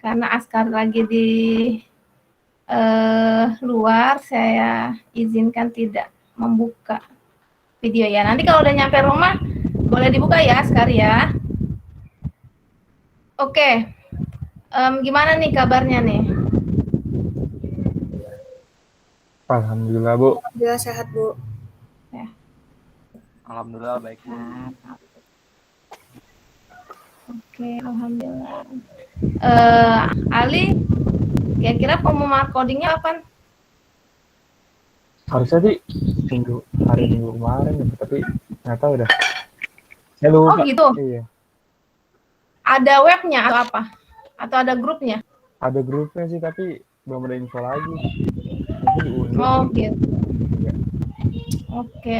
Karena Askar lagi di luar, saya izinkan tidak membuka video ya. Nanti kalau udah nyampe rumah, boleh dibuka ya Askar ya. Oke, gimana nih kabarnya nih? Alhamdulillah, Bu. Alhamdulillah sehat, Bu. Ya. Alhamdulillah baik, Bu. Oke, alhamdulillah. Ali, kira-kira pengumuman codingnya kapan? Harusnya sih hari Minggu kemarin, tapi nggak tahu dah. Saya lupa. Oh gitu. Iya. Ada webnya atau apa? Atau ada grupnya? Ada grupnya sih, tapi belum ada info lagi. Mungkin diundur. Oh gitu. Iya. Oke.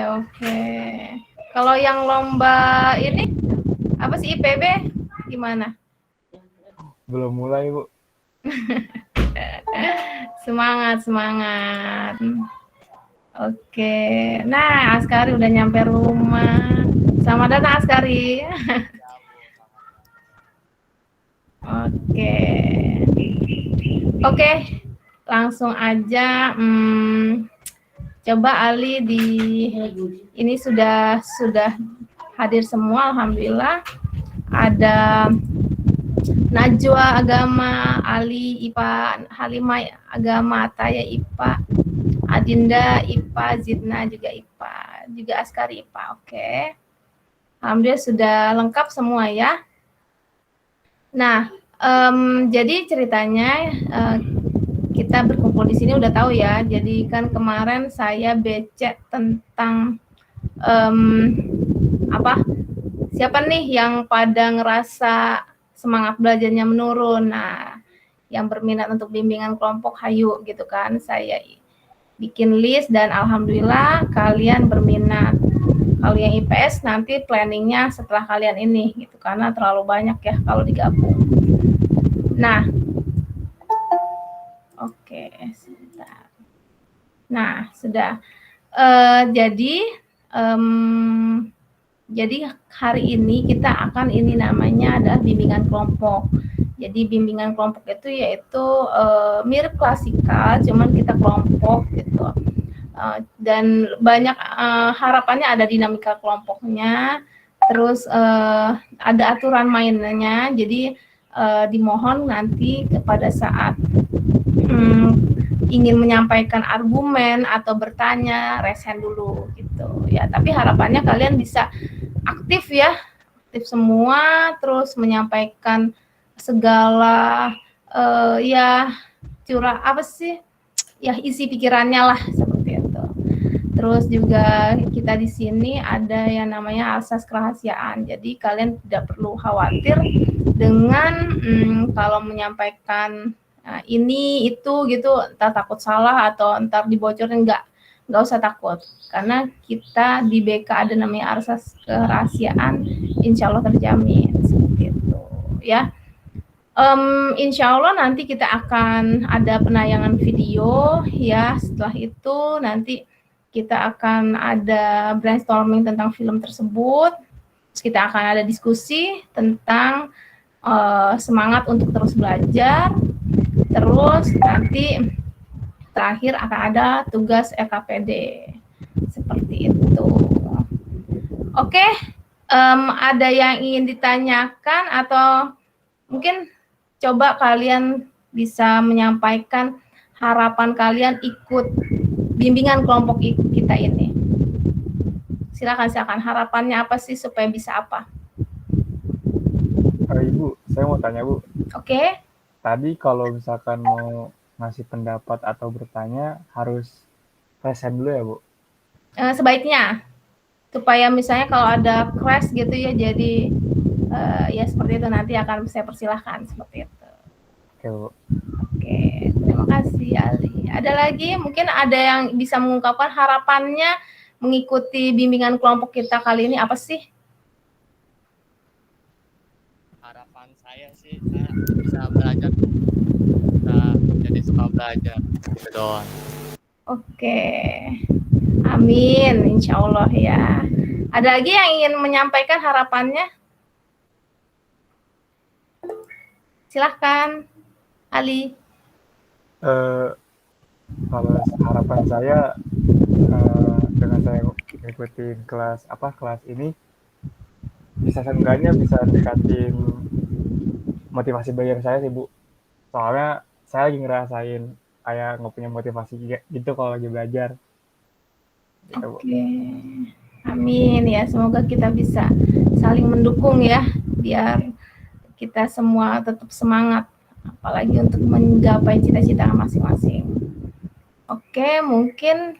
Kalau yang lomba ini apa sih IPB gimana? Belum mulai, Bu. Semangat. Oke. Nah, Askari udah nyampe rumah. Selamat datang Askari. Oke. Langsung aja. Coba Ali ini sudah hadir semua, alhamdulillah. Ada Najwa Agama, Ali IPA, Halimah Agama, Ataya IPA, Adinda IPA, Zidna juga IPA, juga Askari IPA. Oke. Alhamdulillah sudah lengkap semua ya. Nah, jadi ceritanya kita berkumpul di sini udah tahu ya. Jadi kan kemarin saya becek tentang siapa nih yang pada ngerasa semangat belajarnya menurun. Nah, yang berminat untuk bimbingan kelompok, hayu gitu kan. Saya bikin list dan alhamdulillah kalian berminat. Kalau yang IPS nanti planningnya setelah kalian ini gitu, karena terlalu banyak ya kalau digabung. Nah, oke, sebentar. Nah, sudah. Jadi hari ini kita akan namanya adalah bimbingan kelompok. Jadi bimbingan kelompok itu yaitu mirip klasikal, cuman kita kelompok gitu. Dan banyak harapannya ada dinamika kelompoknya, terus ada aturan mainnya. Jadi dimohon nanti pada saat ingin menyampaikan argumen atau bertanya, raise hand dulu gitu ya. Tapi harapannya kalian bisa aktif ya, aktif semua, terus menyampaikan segala isi pikirannya lah seperti itu. Terus juga kita di sini ada yang namanya asas kerahasiaan. Jadi kalian tidak perlu khawatir dengan kalau menyampaikan ini itu gitu, entar takut salah atau entar dibocorin, nggak usah takut, karena kita di BK ada namanya asas kerahasiaan, insya Allah terjamin seperti itu ya. Insya Allah nanti kita akan ada penayangan video ya. Setelah itu nanti kita akan ada brainstorming tentang film tersebut. Terus kita akan ada diskusi tentang semangat untuk terus belajar. Terus nanti terakhir akan ada tugas RKPD seperti itu. Oke, ada yang ingin ditanyakan atau mungkin coba kalian bisa menyampaikan harapan kalian ikut bimbingan kelompok kita ini. Silakan, harapannya apa sih supaya bisa apa? Ibu, saya mau tanya, Bu. Oke. Tadi kalau misalkan mau ngasih pendapat atau bertanya harus present dulu ya, Bu? Sebaiknya supaya misalnya kalau ada crash gitu ya, jadi ya seperti itu, nanti akan saya persilahkan seperti itu. Oke, Bu. Oke, terima kasih Ali. Ada lagi mungkin ada yang bisa mengungkapkan harapannya mengikuti bimbingan kelompok kita kali ini apa sih? Harapan saya sih saya bisa belajar, bisa jadi suka belajar gitu doang. Oke, amin, insya Allah ya. Ada lagi yang ingin menyampaikan harapannya? Silahkan. Ali. Kalau harapan saya dengan saya ngikutin kelas ini bisa seenggaknya bisa tingkatin motivasi belajar saya sih Bu. Soalnya saya lagi ngerasain kayak nggak punya motivasi gitu kalau lagi belajar. Gitu, Bu. Oke. Amin ya, semoga kita bisa saling mendukung ya, biar kita semua tetap semangat, apalagi untuk menggapai cita-cita masing-masing. Oke, mungkin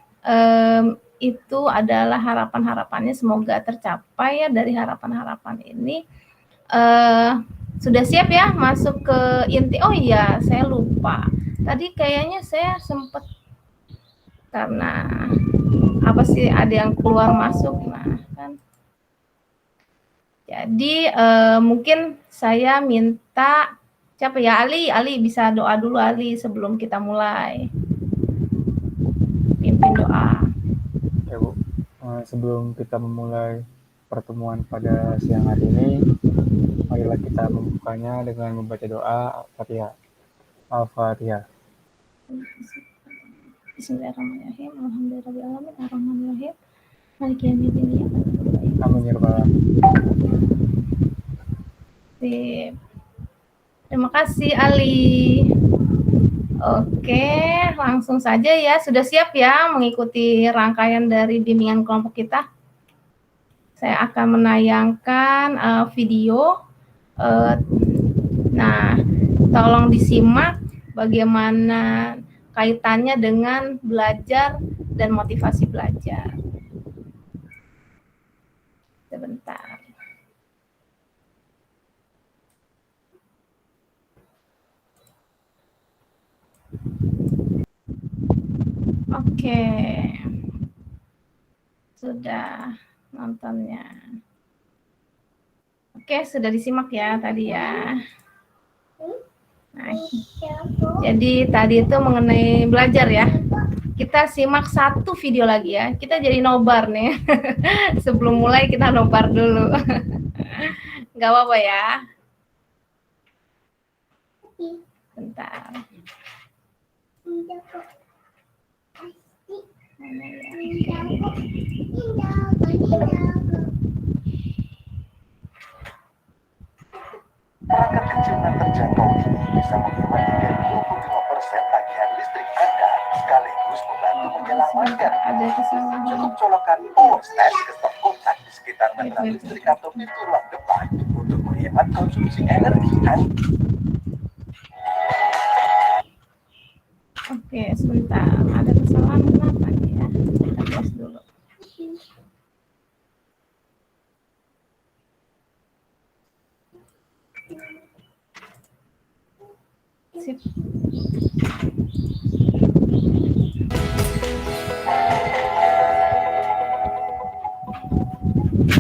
itu adalah harapan-harapannya, semoga tercapai ya dari harapan-harapan ini. Sudah siap ya masuk ke inti? Oh iya, saya lupa. Tadi kayaknya saya sempat karena apa sih ada yang keluar masuk, nah kan. Jadi mungkin saya minta siapa ya, Ali bisa doa dulu Ali sebelum kita mulai. Pimpin doa. Ya Bu, sebelum kita memulai pertemuan pada siang hari ini, marilah kita membukanya dengan membaca doa Al-Fatihah. Al-Fatihah. Bismillahirrahmanirrahim. Alhamdulillahirabbil alamin arrahmanirrahim. Maliki yaumiddin. Amin ya Rabbal alamin. Sip. Terima kasih Ali. Oke, langsung saja ya. Sudah siap ya mengikuti rangkaian dari bimbingan kelompok kita? Saya akan menayangkan video. Nah, tolong disimak bagaimana kaitannya dengan belajar dan motivasi belajar. Sebentar. Oke. Sudah nontonnya. Oke, sudah disimak ya tadi ya. Nah, jadi tadi itu mengenai belajar ya. Kita simak satu video lagi ya. Kita jadi nobar nih. Sebelum mulai kita nobar dulu. Nggak apa-apa ya. Bentar. Perangkat kecil dan terjangkau ini bisa menghemat hingga 25% tagihan listrik Anda, sekaligus membantu menyelamatkan. Ada kesalahan. Cukup colokan power stand ke stop kontak di sekitar tiang listrik atau pintu ruang depan untuk menghemat konsumsi energi Anda. Oke, sebentar. Ada kesalahan kenapa nih ya? Kita close dulu. Sip.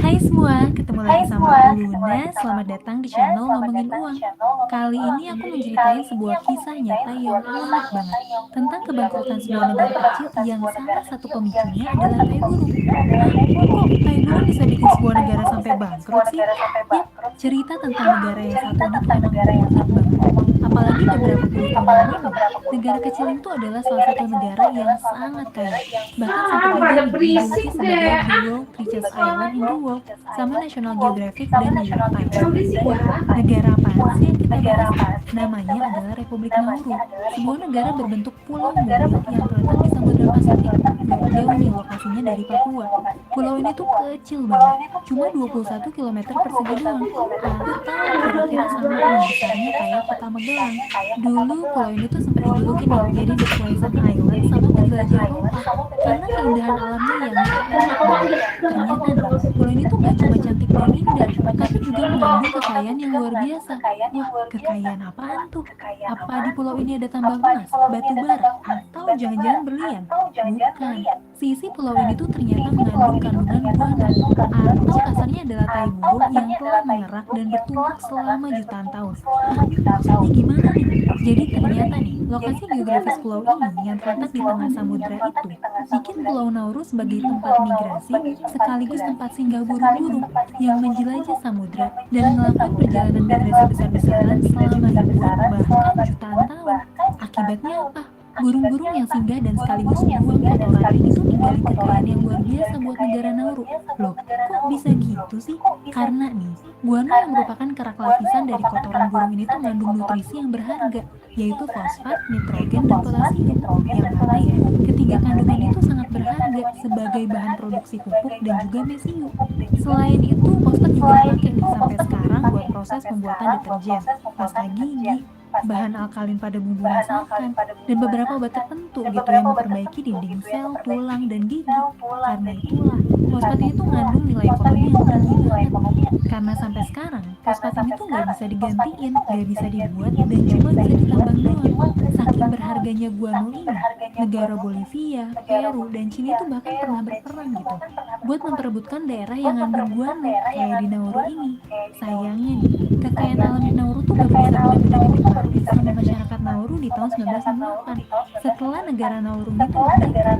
Hai semua, ketemu lagi sama aku Luna. Selamat datang di channel Ngomongin Uang. Kali ini aku menceritain sebuah kisah nyata yang unik banget tentang kebangkrutan sebuah negara kecil yang salah satu pemicunya adalah tai burung. Kok tai burung bisa bikin sebuah negara sampai bangkrut sih? Yap, cerita tentang negara yang satu ini tuh emang unik banget. Apalagi beberapa puluh tahun yang lalu, negara kecil itu adalah salah satu negara yang sangat kaya. Bahkan sampai juga dijuluki sebagai the world richest island in the world sama National Geographic dan New York Times. Wah, negara apaan sih yang kita bahas? Namanya adalah Republik Nauru, sebuah negara berbentuk pulau kecil yang terletak di Samudra Pasifik. Gak jauh nih lokasinya dari Papua. Pulau ini tuh kecil banget, cuma 21 km persegi doang, atau kira-kira sama besarnya kayak kota Magelang. Dulu pulau ini tuh sempat dijulukin nih jadi The Pleasant Island sama penjelajah Eropa karena keindahan alamnya yang enak banget. Ternyata nih, pulau ini tuh gak cuma cantik dan indah, tapi juga mengandung kekayaan yang luar biasa. Wah, kekayaan apaan tuh? Apa di pulau ini ada tambang emas, batu bara, atau jangan-jangan berlian? Bukan. Sisi pulau ini tuh ternyata mengandung kandungan guano, atau kasarnya adalah tai burung yang telah mengerak dan bertumpuk selama jutaan tahun. Maksudnya gimana nih? Jadi ternyata nih, lokasi geografis pulau ini yang terletak di tengah samudra itu bikin Pulau Nauru sebagai tempat migrasi sekaligus tempat singgah burung-burung yang menjelajah samudra dan melakukan perjalanan migrasi besar-besaran selama ribuan bahkan jutaan tahun. Akibatnya apa? Burung-burung yang singgah dan sekaligus buang kotoran itu ninggalin kekayaan yang luar biasa buat negara Nauru. Loh, kok bisa gitu sih? Karena nih, guano yang merupakan kerak lapisan dari kotoran burung ini tuh mengandung nutrisi yang berharga, yaitu fosfat, nitrogen, dan potasium. Yang mana ya, ketiga kandungan itu sangat berharga sebagai bahan produksi pupuk dan juga mesiu. Selain itu, fosfat juga dipakai nih sampai sekarang buat proses pembuatan deterjen, pasta gigi, bahan alkalin pada bumbu masakan, dan beberapa obat tertentu gitu yang memperbaiki dinding sel, tulang, dan gigi. Karena itulah, fosfat ini tuh mengandung nilai ekonomi yang tinggi banget. Karena sampai sekarang, fosfat ini tuh nggak bisa digantiin, nggak bisa dibuat, dan cuma bisa ditambang doang. Saking berharganya guano ini, negara Bolivia, Peru, dan Chili tuh bahkan pernah berperang gitu buat memperebutkan daerah yang ngandung guano kayak di Nauru ini. Sayangnya nih, kekayaan alam di Nauru tuh baru bisa benar-benar dinikmati sama masyarakat Nauru di tahun 1968 setelah negara Nauru itu merdeka.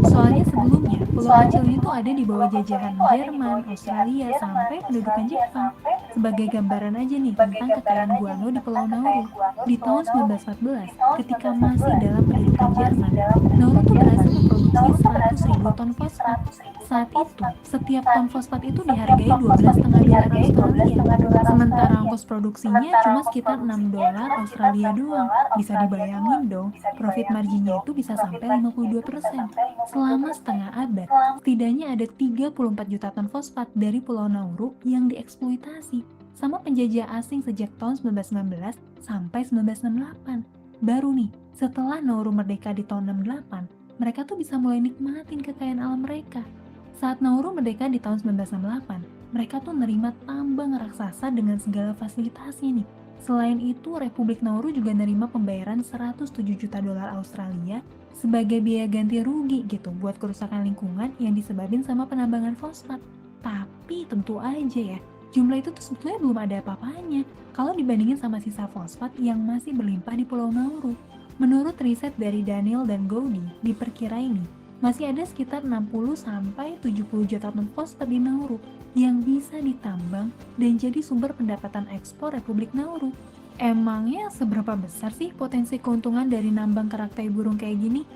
Soalnya sebelumnya, pulau kecil ini tuh ada di bawah jajahan Jerman, Australia, sampai pendudukan Jepang. Sebagai gambaran aja nih tentang kekayaan guano di Pulau Nauru. Di tahun 1914, ketika masih dalam pendudukan Jerman, Nauru tuh berhasil memproduksi 100.000 ton fosfat. Saat itu, setiap ton fosfat itu dihargai $12,5 Australia. Sementara ongkos produksinya cuma sekitar $6 doang. Bisa dibayangin dong, profit marginnya itu bisa sampai 52%. Selama setengah abad, setidaknya ada 34 juta ton fosfat dari Pulau Nauru yang dieksploitasi sama penjajah asing sejak tahun 1919 sampai 1968. Baru nih, setelah Nauru merdeka di tahun 68, mereka tuh bisa mulai nikmatin kekayaan alam mereka. Saat Nauru merdeka di tahun 1968, mereka tuh nerima tambang raksasa dengan segala fasilitasnya nih. Selain itu, Republik Nauru juga nerima pembayaran $107 juta Australia sebagai biaya ganti rugi gitu buat kerusakan lingkungan yang disebabin sama penambangan fosfat. Tapi tentu aja ya, jumlah itu tuh sebetulnya belum ada apa-apanya kalau dibandingin sama sisa fosfat yang masih berlimpah di Pulau Nauru. Menurut riset dari Daniel dan Goudi, diperkirain nih, masih ada sekitar 60-70 juta ton fosfat di Nauru yang bisa ditambang dan jadi sumber pendapatan ekspor Republik Nauru. Emangnya seberapa besar sih potensi keuntungan dari nambang kerak tai burung kayak gini?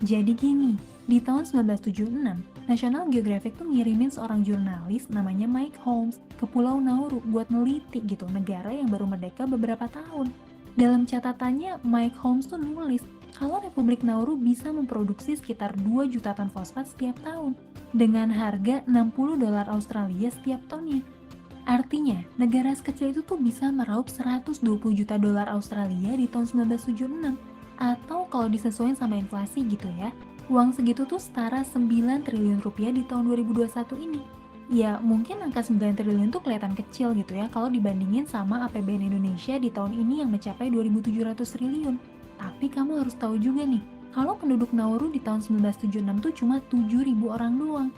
Jadi gini, di tahun 1976, National Geographic tuh ngirimin seorang jurnalis namanya Mike Holmes ke Pulau Nauru buat neliti gitu negara yang baru merdeka beberapa tahun. Dalam catatannya, Mike Holmes tuh nulis kalau Republik Nauru bisa memproduksi sekitar 2 juta ton fosfat setiap tahun dengan harga $60 Australia setiap tonnya. Artinya, negara sekecil itu tuh bisa meraup $120 juta Australia di tahun 1976. Atau kalau disesuaikan sama inflasi gitu ya, uang segitu tuh setara 9 triliun rupiah di tahun 2021 ini. Ya, mungkin angka 9 triliun tuh kelihatan kecil gitu ya kalau dibandingin sama APBN Indonesia di tahun ini yang mencapai 2.700 triliun. Tapi kamu harus tahu juga nih, kalau penduduk Nauru di tahun 1976 tuh cuma 7.000 orang doang.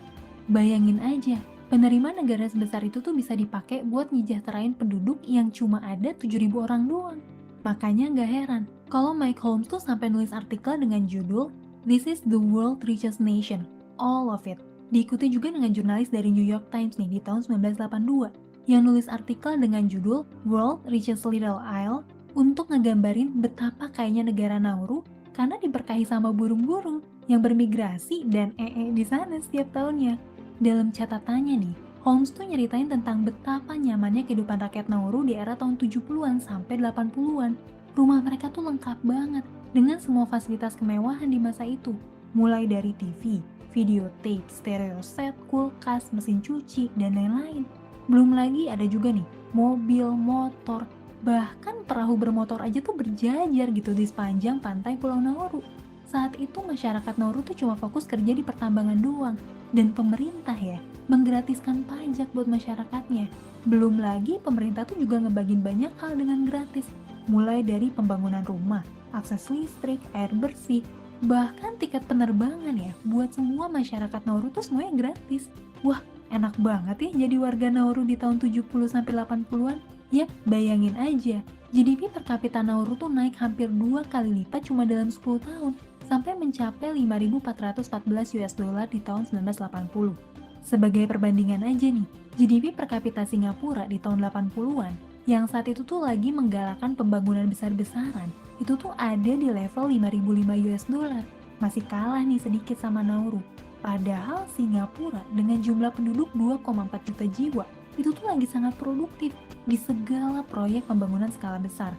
Bayangin aja, penerima negara sebesar itu tuh bisa dipakai buat nyejahterain penduduk yang cuma ada 7.000 orang doang. Makanya nggak heran kalau Mike Holmes tuh sampai nulis artikel dengan judul "This is the World Richest Nation, All of It". Diikuti juga dengan jurnalis dari New York Times nih di tahun 1982 yang nulis artikel dengan judul "World Richest Little Isle" untuk ngegambarin betapa kayanya negara Nauru karena diberkahi sama burung-burung yang bermigrasi dan di sana setiap tahunnya. Dalam catatannya nih, Holmes tuh nyeritain tentang betapa nyamannya kehidupan rakyat Nauru di era tahun 70-an sampai 80-an. Rumah mereka tuh lengkap banget dengan semua fasilitas kemewahan di masa itu, mulai dari TV, videotape, stereo set, kulkas, mesin cuci, dan lain-lain. Belum lagi ada juga nih, mobil, motor, bahkan perahu bermotor aja tuh berjajar gitu di sepanjang pantai Pulau Nauru. Saat itu masyarakat Nauru tuh cuma fokus kerja di pertambangan doang, dan pemerintah ya menggratiskan pajak buat masyarakatnya. Belum lagi pemerintah tuh juga ngebagiin banyak hal dengan gratis, mulai dari pembangunan rumah, akses listrik, air bersih, bahkan tiket penerbangan ya buat semua masyarakat Nauru tuh semuanya gratis. Wah, enak banget ya jadi warga Nauru di tahun 70-80-an. Yap, bayangin aja, GDP per kapita Nauru tuh naik hampir 2 kali lipat cuma dalam 10 tahun, sampai mencapai 5.414 US dollar di tahun 1980. Sebagai perbandingan aja nih, GDP per kapita Singapura di tahun 80-an, yang saat itu tuh lagi menggalakkan pembangunan besar-besaran, itu tuh ada di level 5.005 US dollar. Masih kalah nih sedikit sama Nauru. Padahal Singapura dengan jumlah penduduk 2,4 juta jiwa, itu tuh lagi sangat produktif di segala proyek pembangunan skala besar.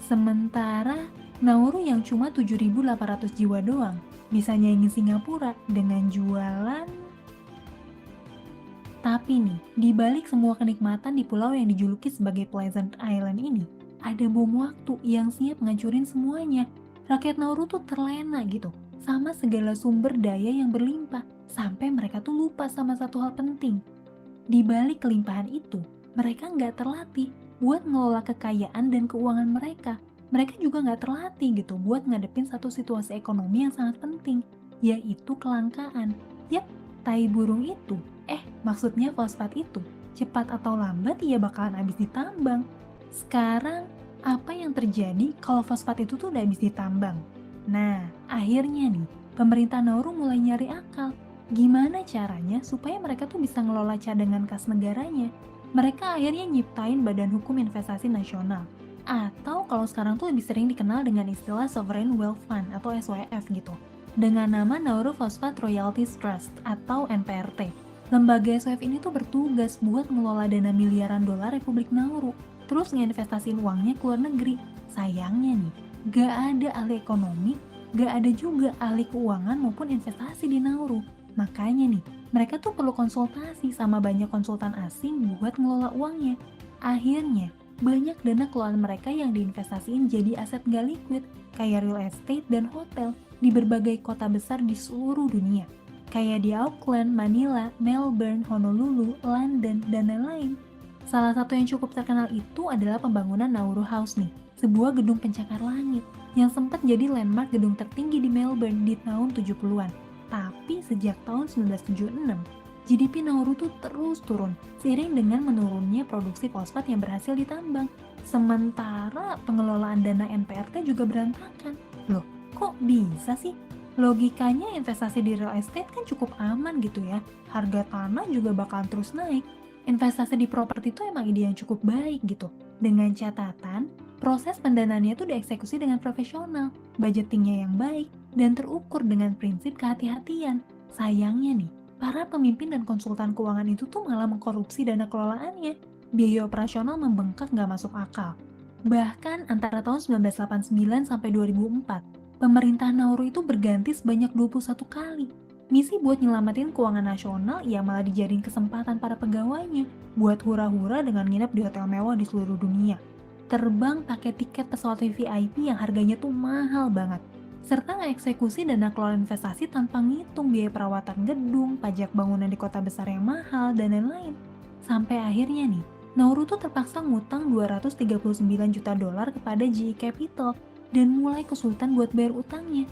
Sementara Nauru yang cuma 7.800 jiwa doang bisa nyaingin Singapura dengan jualan. Tapi nih, di balik semua kenikmatan di pulau yang dijuluki sebagai Pleasant Island ini, ada bom waktu yang siap ngancurin semuanya. Rakyat Nauru tuh terlena gitu, sama segala sumber daya yang berlimpah, sampai mereka tuh lupa sama satu hal penting. Di balik kelimpahan itu, mereka nggak terlatih buat ngelola kekayaan dan keuangan mereka. Mereka juga nggak terlatih gitu buat ngadepin satu situasi ekonomi yang sangat penting, yaitu kelangkaan. Yap, tai burung itu, maksudnya fosfat itu, cepat atau lambat ia bakalan habis ditambang. Sekarang, apa yang terjadi kalau fosfat itu tuh udah habis ditambang? Nah, akhirnya nih, pemerintah Nauru mulai nyari akal. Gimana caranya supaya mereka tuh bisa ngelola cadangan kas negaranya? Mereka akhirnya nyiptain Badan Hukum Investasi Nasional. Atau kalau sekarang tuh lebih sering dikenal dengan istilah Sovereign Wealth Fund atau SWF gitu. Dengan nama Nauru Phosphate Royalties Trust atau NPRT. Lembaga SWF ini tuh bertugas buat ngelola dana miliaran dolar Republik Nauru, terus ngeinvestasiin uangnya ke luar negeri. Sayangnya nih, gak ada ahli ekonomi, gak ada juga ahli keuangan maupun investasi di Nauru. Makanya nih, mereka tuh perlu konsultasi sama banyak konsultan asing buat ngelola uangnya. Akhirnya, banyak dana kelolaan mereka yang diinvestasiin jadi aset gak liquid, kayak real estate dan hotel di berbagai kota besar di seluruh dunia. Kayak di Auckland, Manila, Melbourne, Honolulu, London, dan lain-lain. Salah satu yang cukup terkenal itu adalah pembangunan Nauru House nih, sebuah gedung pencakar langit yang sempat jadi landmark gedung tertinggi di Melbourne di tahun 70-an. Tapi sejak tahun 1976, GDP Nauru tuh terus turun seiring dengan menurunnya produksi fosfat yang berhasil ditambang. Sementara pengelolaan dana NPRT juga berantakan. Loh, kok bisa sih? Logikanya investasi di real estate kan cukup aman gitu ya. Harga tanah juga bakal terus naik. Investasi di properti itu emang ide yang cukup baik gitu. Dengan catatan, proses pendanaannya tuh dieksekusi dengan profesional, budgetingnya yang baik, dan terukur dengan prinsip kehati-hatian. Sayangnya nih, para pemimpin dan konsultan keuangan itu tuh malah mengkorupsi dana kelolaannya. Biaya operasional membengkak nggak masuk akal. Bahkan antara tahun 1989 sampai 2004, pemerintah Nauru itu berganti sebanyak 21 kali. Misi buat nyelamatin keuangan nasional ya malah dijadiin kesempatan para pegawainya buat hura-hura dengan nginep di hotel mewah di seluruh dunia. Terbang pakai tiket pesawat VIP yang harganya tuh mahal banget. Serta ngeksekusi dana kelola investasi tanpa ngitung biaya perawatan gedung, pajak bangunan di kota besar yang mahal, dan lain-lain. Sampai akhirnya nih, Nauru tuh terpaksa ngutang 239 juta dolar kepada GE Capital dan mulai kesulitan buat bayar utangnya.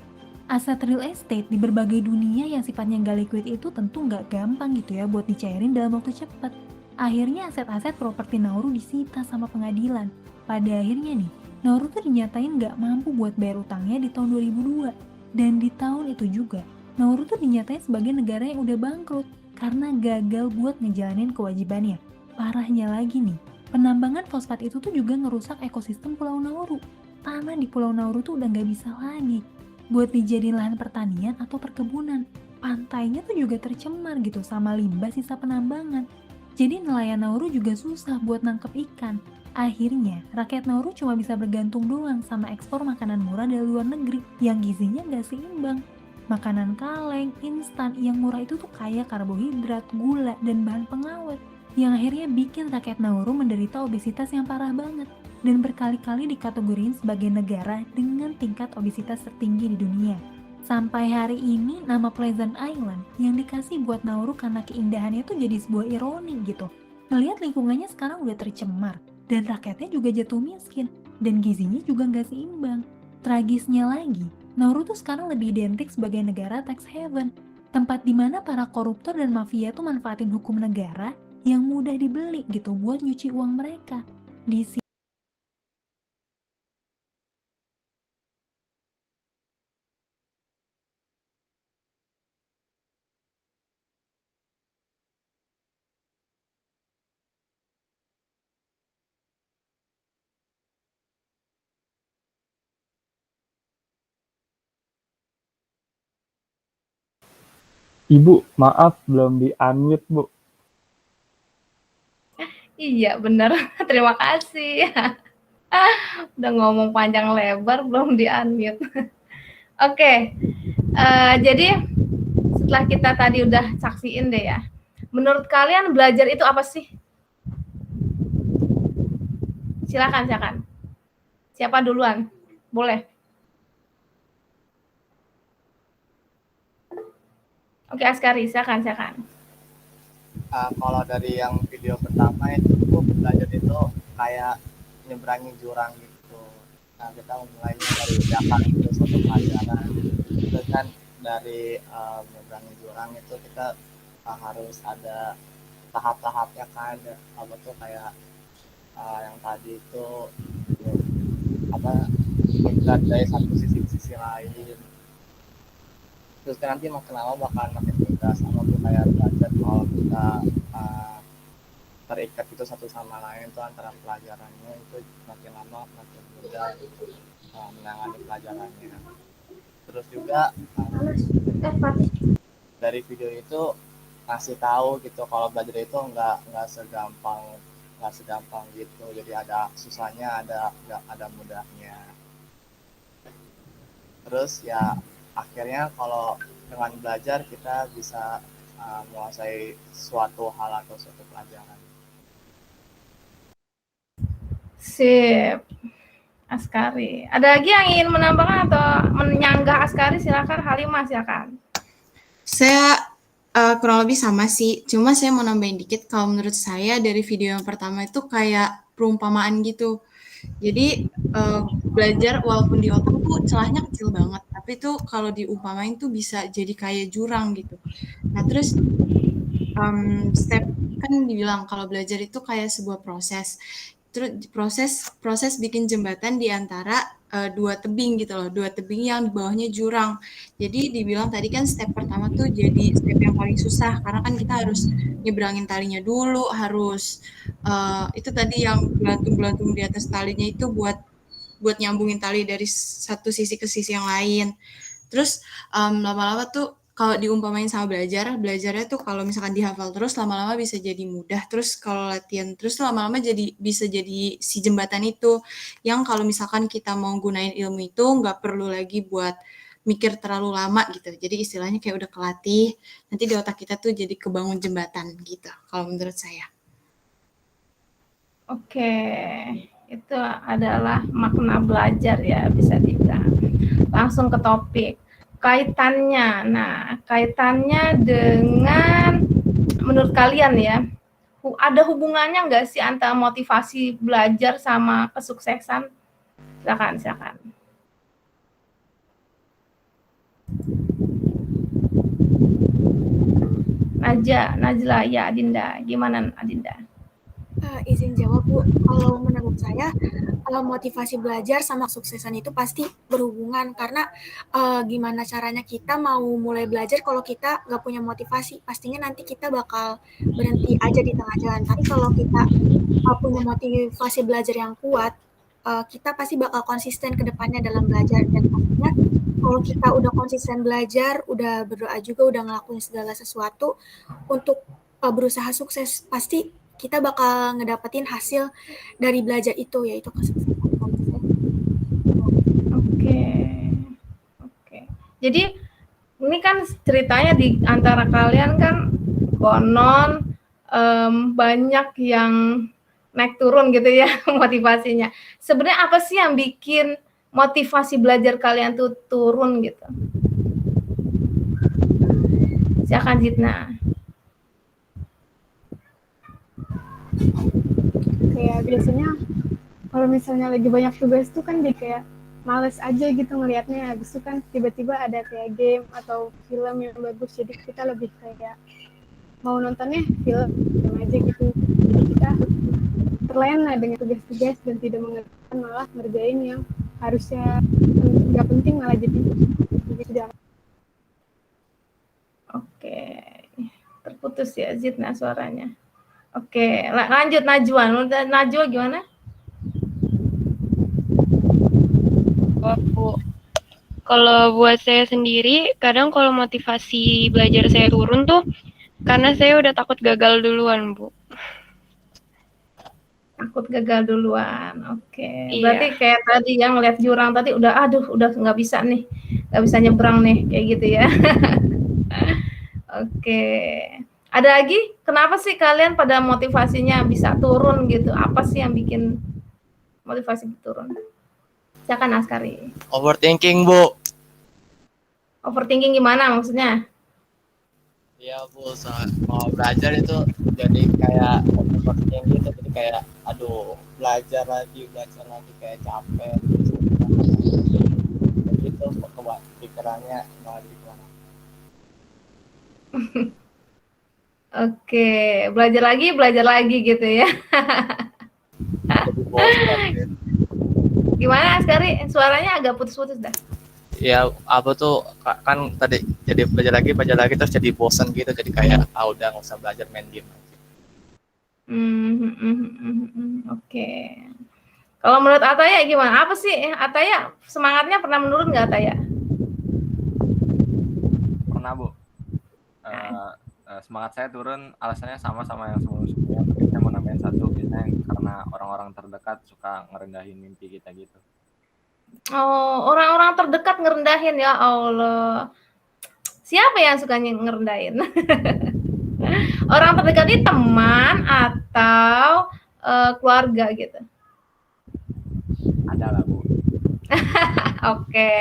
Aset real estate di berbagai dunia yang sifatnya nggak liquid itu tentu nggak gampang gitu ya buat dicairin dalam waktu cepat. Akhirnya aset-aset properti Nauru disita sama pengadilan. Pada akhirnya nih, Nauru tuh dinyatain nggak mampu buat bayar utangnya di tahun 2002. Dan di tahun itu juga, Nauru tuh dinyatain sebagai negara yang udah bangkrut karena gagal buat ngejalanin kewajibannya. Parahnya lagi nih, penambangan fosfat itu tuh juga ngerusak ekosistem Pulau Nauru. Tanah di Pulau Nauru tuh udah nggak bisa lagi buat dijadiin lahan pertanian atau perkebunan. Pantainya tuh juga tercemar gitu sama limbah sisa penambangan. Jadi nelayan Nauru juga susah buat nangkep ikan. Akhirnya, rakyat Nauru cuma bisa bergantung doang sama ekspor makanan murah dari luar negeri yang gizinya nggak seimbang. Makanan kaleng, instan yang murah itu tuh kaya karbohidrat, gula, dan bahan pengawet yang akhirnya bikin rakyat Nauru menderita obesitas yang parah banget dan berkali-kali dikategoriin sebagai negara dengan tingkat obesitas tertinggi di dunia. Sampai hari ini nama Pleasant Island yang dikasih buat Nauru karena keindahannya tuh jadi sebuah ironi gitu. Melihat lingkungannya sekarang udah tercemar dan rakyatnya juga jatuh miskin dan gizinya juga nggak seimbang. Tragisnya lagi, Nauru tuh sekarang lebih identik sebagai negara tax haven, tempat dimana para koruptor dan mafia tuh manfaatin hukum negara yang mudah dibeli gitu buat nyuci uang mereka. Di Ibu, maaf belum di-unmute, Bu. Iya, bener. Terima kasih. Udah ngomong panjang lebar, belum di-unmute. Oke, jadi setelah kita tadi udah saksiin deh ya. Menurut kalian belajar itu apa sih? Silakan. Siapa duluan? Boleh. Oke, Askari, silakan. Kalau dari yang video pertama itu belajar itu kayak nyebrangin jurang gitu. Nah, kita mulainya dari belakang itu suatu pelajaran. Terus kan dari nyebrangin jurang itu kita harus ada tahap-tahapnya kan. Apa tuh kayak yang tadi itu menyebrang dari satu sisi ke sisi lain. Terus kan nanti makin lama bakal makin mudah, sama tuh kayak belajar kalau kita terikat itu satu sama lain tuh antara pelajarannya itu makin lama makin mudah menangani pelajarannya. Terus juga dari video itu ngasih tahu gitu kalau belajar itu nggak segampang gitu, jadi ada susahnya, ada mudahnya. Terus ya akhirnya kalau dengan belajar kita bisa menguasai suatu hal atau suatu pelajaran. Sip. Askari. Ada lagi yang ingin menambahkan atau menyanggah Askari? Silakan. Halimah, silakan. Saya kurang lebih sama sih, cuma saya mau nambahin dikit. Kalau menurut saya dari video yang pertama itu kayak perumpamaan gitu. Jadi belajar walaupun di otak tuh celahnya kecil banget, tapi tuh kalau diumpamain tuh bisa jadi kayak jurang gitu. Nah terus step kan dibilang kalau belajar itu kayak sebuah proses. Terus proses bikin jembatan di antara dua tebing gitu loh, dua tebing yang di bawahnya jurang. Jadi dibilang tadi kan step pertama tuh jadi step yang paling susah karena kan kita harus nyebrangin talinya dulu, harus itu tadi yang belantung di atas talinya itu buat nyambungin tali dari satu sisi ke sisi yang lain. Terus lama-lama tuh kalau diumpamain sama belajarnya tuh kalau misalkan dihafal terus lama-lama bisa jadi mudah. Terus kalau latihan terus lama-lama bisa jadi si jembatan itu yang kalau misalkan kita mau gunain ilmu itu nggak perlu lagi buat mikir terlalu lama gitu. Jadi istilahnya kayak udah kelatih, nanti di otak kita tuh jadi kebangun jembatan gitu kalau menurut saya. Oke, itu adalah makna belajar ya, bisa dibilang. Langsung ke topik. Kaitannya dengan menurut kalian ya, ada hubungannya nggak sih antara motivasi belajar sama kesuksesan? Silakan. Najla, ya Adinda. Gimana Adinda? Izin jawab Bu, kalau menurut saya motivasi belajar sama kesuksesan itu pasti berhubungan karena gimana caranya kita mau mulai belajar kalau kita nggak punya motivasi, pastinya nanti kita bakal berhenti aja di tengah jalan. Tapi kalau kita punya motivasi belajar yang kuat, kita pasti bakal konsisten ke depannya dalam belajar, dan pastinya kalau kita udah konsisten belajar, udah berdoa juga, udah ngelakuin segala sesuatu untuk berusaha sukses, pasti kita bakal ngedapetin hasil dari belajar itu, yaitu kesuksesan. Oke. Jadi ini kan ceritanya di antara kalian kan konon banyak yang naik turun gitu ya motivasinya. Sebenarnya apa sih yang bikin motivasi belajar kalian tuh turun gitu? Silakan Zidna. Kayak biasanya kalau misalnya lagi banyak tugas tuh kan jadi kayak males aja gitu ngelihatnya. Habis itu kan tiba-tiba ada kayak game atau film yang bagus, jadi kita lebih kayak mau nontonnya film aja gitu. Jadi kita terlena dengan tugas-tugas dan tidak mengerjakan, malah ngerjain yang harusnya nggak penting malah jadi tidak. Oke, terputus ya Zidna suaranya. Oke, lanjut Najwa. Najwa gimana? Kalau buat saya sendiri, kadang kalau motivasi belajar saya turun tuh, karena saya udah takut gagal duluan, Bu. Takut gagal duluan. Oke. Iya. Berarti kayak tadi yang ngeliat jurang tadi udah udah nggak bisa nih. Nggak bisa nyebrang nih kayak gitu ya. Oke. Ada lagi? Kenapa sih kalian pada motivasinya bisa turun gitu? Apa sih yang bikin motivasi turun? Silakan Askari. Overthinking, Bu. Overthinking gimana maksudnya? Iya, Bu, saat mau belajar itu jadi kayak overthinking gitu, jadi kayak aduh, belajar lagi kayak capek gitu, pikirannya malah di mana. Oke, belajar lagi gitu ya. Jadi bosan gitu. Gimana Askari? Suaranya agak putus-putus dah. Ya apa tuh kan tadi jadi belajar lagi terus jadi bosan gitu, jadi kayak udah nggak usah belajar, main game aja. Oke. Kalau menurut Ataya gimana? Apa sih Ataya semangatnya pernah menurun nggak Ataya? Pernah, Bu. Semangat saya turun, alasannya sama yang sebelumnya. Saya mau nambahin satu, biasanya karena orang-orang terdekat suka ngerendahin mimpi kita gitu. Oh, orang-orang terdekat ngerendahin, ya Allah. Siapa yang suka ngerendahin? Orang terdekat ini teman atau keluarga gitu? Ada lah, Bu. Oke,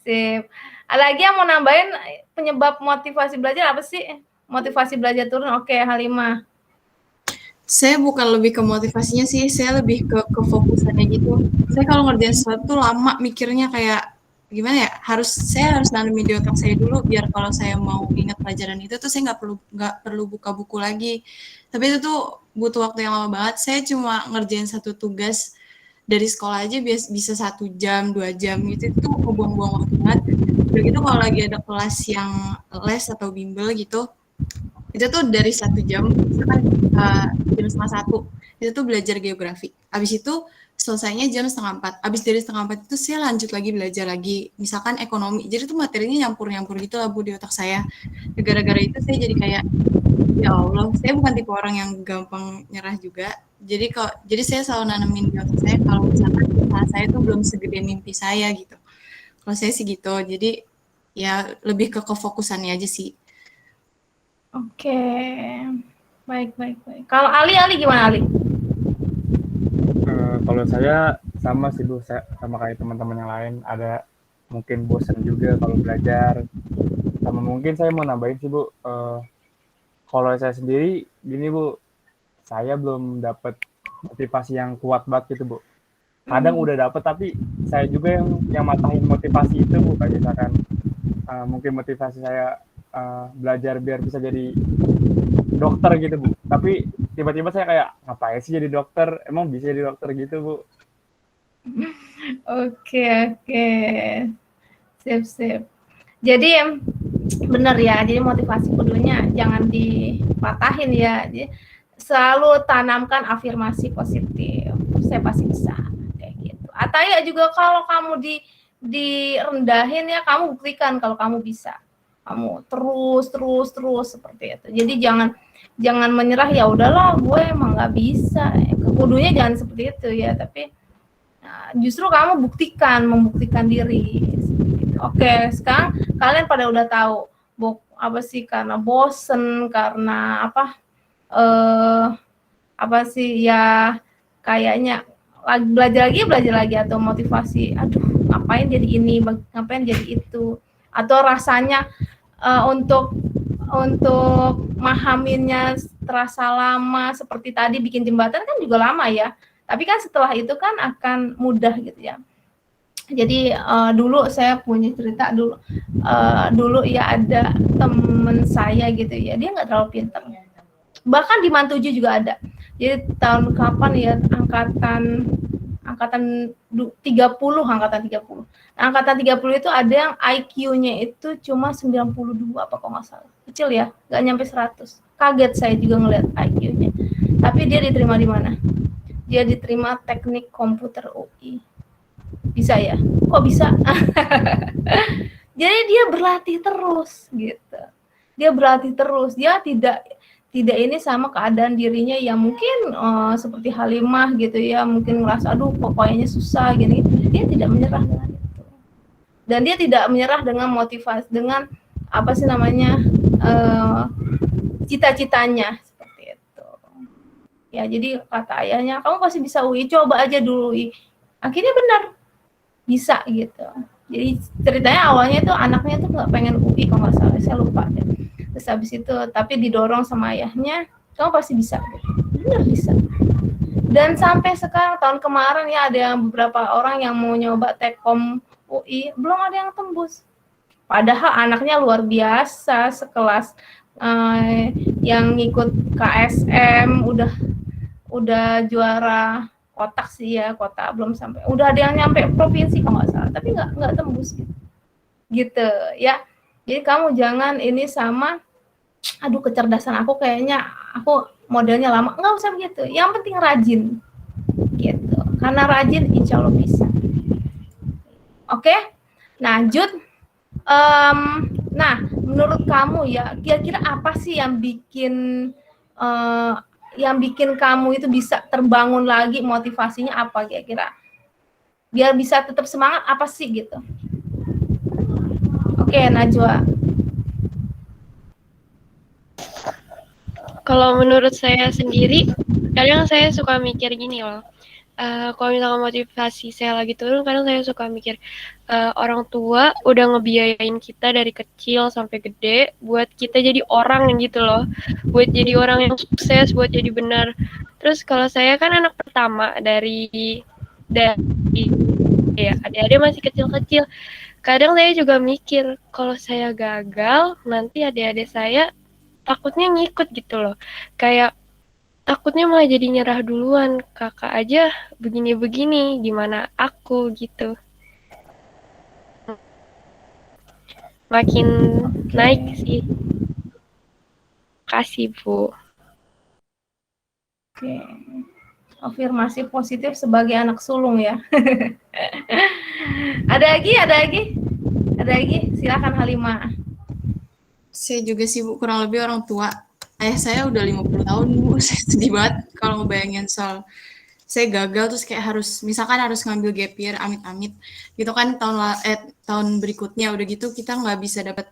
sip. Ada lagi yang mau nambahin penyebab motivasi belajar apa sih? Motivasi belajar turun. Oke, Halimah. Saya bukan lebih ke motivasinya sih, saya lebih ke kefokusannya gitu. Saya kalau ngerjain sesuatu lama mikirnya kayak gimana ya? Saya harus nanemin di otak saya dulu biar kalau saya mau ingat pelajaran itu tuh saya nggak perlu buka buku lagi. Tapi itu tuh butuh waktu yang lama banget. Saya cuma ngerjain satu tugas dari sekolah aja bisa 1 jam, 2 jam gitu, itu buang-buang waktu banget. Udah gitu kalau lagi ada kelas yang les atau bimbel gitu, itu tuh dari 1 jam, misalkan jam 1:30, itu tuh belajar geografi. Habis itu selesainya jam 3:30. Habis dari 3:30 itu saya lanjut lagi belajar lagi, misalkan ekonomi. Jadi tuh materinya nyampur-nyampur gitu lah, Bu, di otak saya. Gara-gara itu saya jadi kayak, ya Allah, saya bukan tipe orang yang gampang nyerah juga. Jadi saya selalu nanemin di otak saya kalau misalkan usaha saya tuh belum segede mimpi saya gitu. Kalau saya sih gitu. Jadi ya lebih ke kefokusannya aja sih. Oke. Baik. Kalau Ali gimana Ali? Kalau saya sama sih, Bu, sama kayak teman-teman yang lain, ada mungkin bosan juga kalau belajar. Sama mungkin saya mau nambahin sih, Bu, kalau saya sendiri gini, Bu, saya belum dapat motivasi yang kuat banget gitu, Bu. Kadang udah dapat tapi saya juga yang matahin motivasi itu, Bu. Kayak misalkan mungkin motivasi saya belajar biar bisa jadi dokter gitu, Bu. Tapi tiba-tiba saya kayak ngapain sih jadi dokter? Emang bisa jadi dokter gitu, Bu? Oke. Sip. Jadi benar ya. Jadi motivasi kudunya jangan dipatahin ya. Jadi selalu tanamkan afirmasi positif. Saya pasti bisa kayak gitu. Ataya juga kalau kamu direndahin ya, kamu buktikan kalau kamu bisa. Kamu terus seperti itu. Jadi jangan menyerah, ya udahlah gue emang nggak bisa. Kudunya jangan seperti itu ya, tapi justru kamu membuktikan diri. Oke, sekarang kalian pada udah tahu apa sih, karena bosen, karena apa sih ya, kayaknya belajar lagi atau motivasi, aduh ngapain jadi ini, ngapain jadi itu, atau rasanya untuk mahaminnya terasa lama, seperti tadi bikin jembatan kan juga lama ya, tapi kan setelah itu kan akan mudah gitu ya. Jadi dulu saya punya cerita dulu ya, ada temen saya gitu ya, dia nggak terlalu pintar, bahkan di MAN 7 juga ada. Jadi tahun kapan ya, angkatan 30. Angkatan 30 itu ada yang IQ-nya itu cuma 92 apa kok nggak salah. Kecil ya, nggak nyampe 100. Kaget saya juga ngeliat IQ-nya. Tapi dia diterima di mana? Dia diterima Teknik Komputer UI. Bisa ya? Kok bisa? Jadi dia berlatih terus gitu. Dia berlatih terus. Dia tidak ini sama keadaan dirinya yang mungkin seperti Halimah gitu ya, mungkin ngerasa aduh pokoknya susah gini. Dia tidak menyerah dengan itu. Dan dia tidak menyerah dengan motivasi, dengan apa sih namanya, cita-citanya seperti itu. Ya jadi kata ayahnya, kamu pasti bisa UI, coba aja dulu UI. Akhirnya benar, bisa gitu. Jadi ceritanya awalnya itu anaknya tuh nggak pengen UI kalau nggak salah, saya lupa deh. Terus habis itu tapi didorong sama ayahnya, kamu pasti bisa. Benar bisa. Dan sampai sekarang tahun kemarin ya ada yang beberapa orang yang mau nyoba Tekom UI, belum ada yang tembus. Padahal anaknya luar biasa, sekelas yang ngikut KSM udah juara kotak sih ya, kota belum sampai, udah ada yang nyampe provinsi kalau nggak salah, tapi nggak tembus gitu ya. Jadi kamu jangan ini sama, aduh kecerdasan aku kayaknya aku modelnya lama, nggak usah begitu. Yang penting rajin gitu, karena rajin insya Allah bisa. Oke, nah Jud, nah menurut kamu ya kira-kira apa sih yang bikin kamu itu bisa terbangun lagi, motivasinya apa kira-kira? Biar bisa tetap semangat apa sih gitu? Oke, Najwa. Kalau menurut saya sendiri, kadang saya suka mikir gini loh. Kalau misalkan motivasi saya lagi turun, kadang saya suka mikir orang tua udah ngebiayain kita dari kecil sampai gede buat kita jadi orang gitu loh, buat jadi orang yang sukses, buat jadi benar. Terus kalau saya kan anak pertama dari ya adik-adik masih kecil-kecil. Kadang saya juga mikir kalau saya gagal nanti adik-adik saya takutnya ngikut gitu loh, kayak takutnya malah jadi nyerah duluan, kakak aja begini-begini, gimana aku gitu. Makin naik sih. Kasih Bu. Oke. Afirmasi positif sebagai anak sulung ya. Ada lagi? Silakan Halimah. Saya juga sih Bu, kurang lebih orang tua. Ayah saya udah 50 tahun Bu, saya sedih banget kalau ngebayangin soal saya gagal terus kayak misalkan harus ngambil gap year, amit-amit gitu kan, tahun berikutnya udah gitu kita nggak bisa dapat